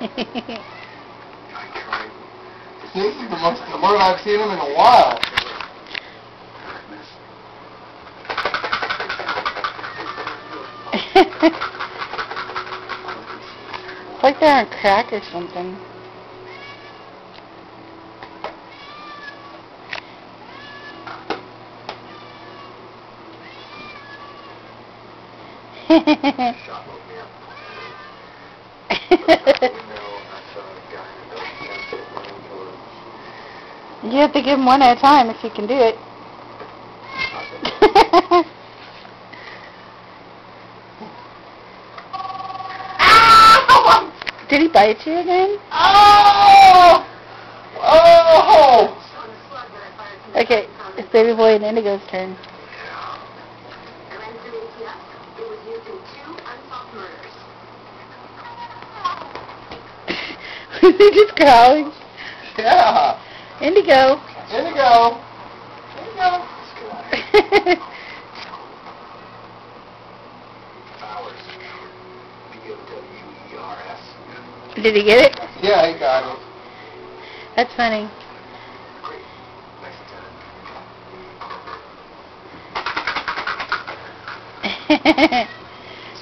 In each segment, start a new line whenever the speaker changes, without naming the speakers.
This is the most alert I've seen him in a while.
It's like they're on crack or something. You have to give him one at a time if you can do it. Did he bite you again?
Oh! Oh!
Okay, it's Baby Boy and Indigo's turn. Is he just growling?
Yeah.
Indigo.
Indigo. Indigo.
Did he get it?
Yeah, he got it.
That's funny.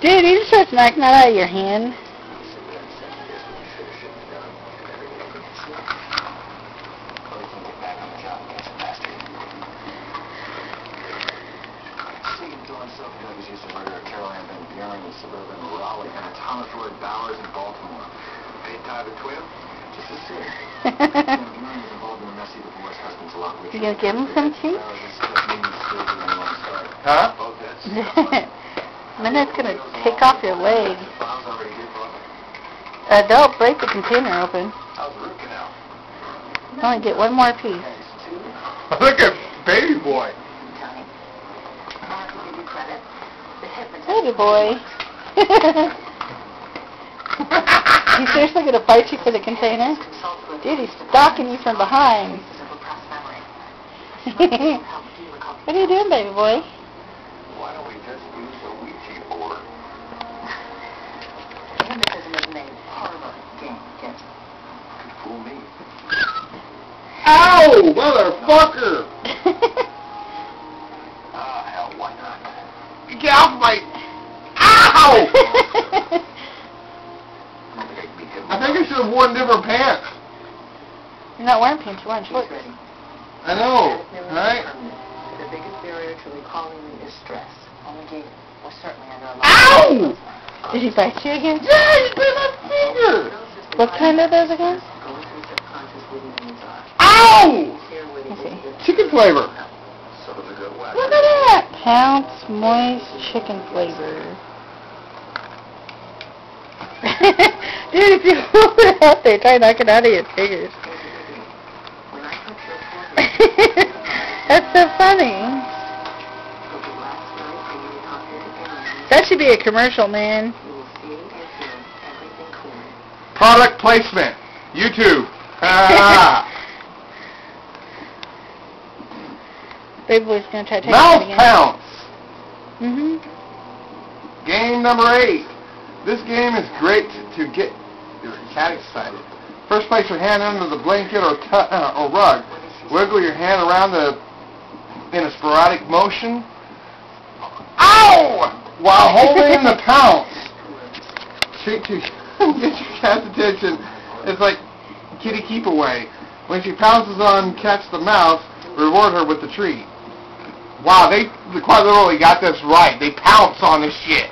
Dude, you just starts knocking that out of your hand. You gonna give him some cheeks?
Huh?
Minna's gonna take off your leg. Don't break the container open. Only get one more piece.
Look at Baby Boy.
Baby Boy. He's seriously gonna bite you for the container? Dude, he's stalking you from behind. What are you doing, Baby Boy?
Why don't we just use the Ouija board? Fool me. Ow, motherfucker! Hell, why not? Get off my... Ow! I think I should have worn different pants.
You're not wearing pants, you're wearing shorts.
I know, right?
The biggest barrier to recalling is stress. Only was certainly under a lot.
Ow!
Did he bite you again?
Yeah, you bit my finger!
What kind are those again?
Ow!
Let's see.
Chicken flavor. Look at that!
Pounce moist chicken flavor. Dude, if you hold it out there, try to knock it out of your fingers. That's so funny. That should be a commercial, man.
Product placement. YouTube.
Baby Boy's gonna try to take it
Mouse
again.
Pounce.
Mm-hmm.
Game number 8. This game is great to get your cat excited. First, place your hand under the blanket or rug. Wiggle your hand around in a sporadic motion. Ow! While holding the pounce. Treat to get your cat's attention. It's like kitty keep away. When she pounces on catch the mouse, reward her with the treat. Wow, they quite literally got this right. They pounce on this shit.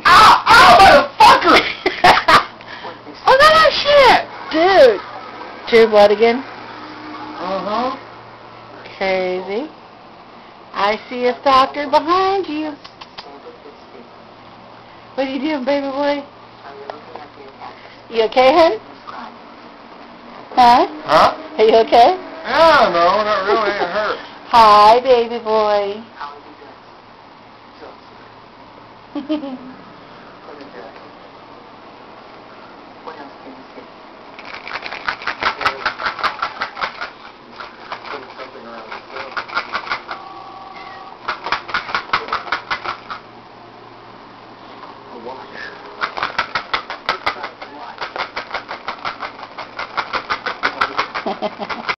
Ow, motherfucker! Oh, that shit!
Dude. Drew blood again?
Uh-huh.
Crazy. I see a stalker behind you. What are you doing, Baby Boy? You okay, hon? Huh?
Huh?
Are you okay?
Yeah, no, not really. It hurts.
Hi, Baby Boy.
What else can you see?
Something around the throat. A watch.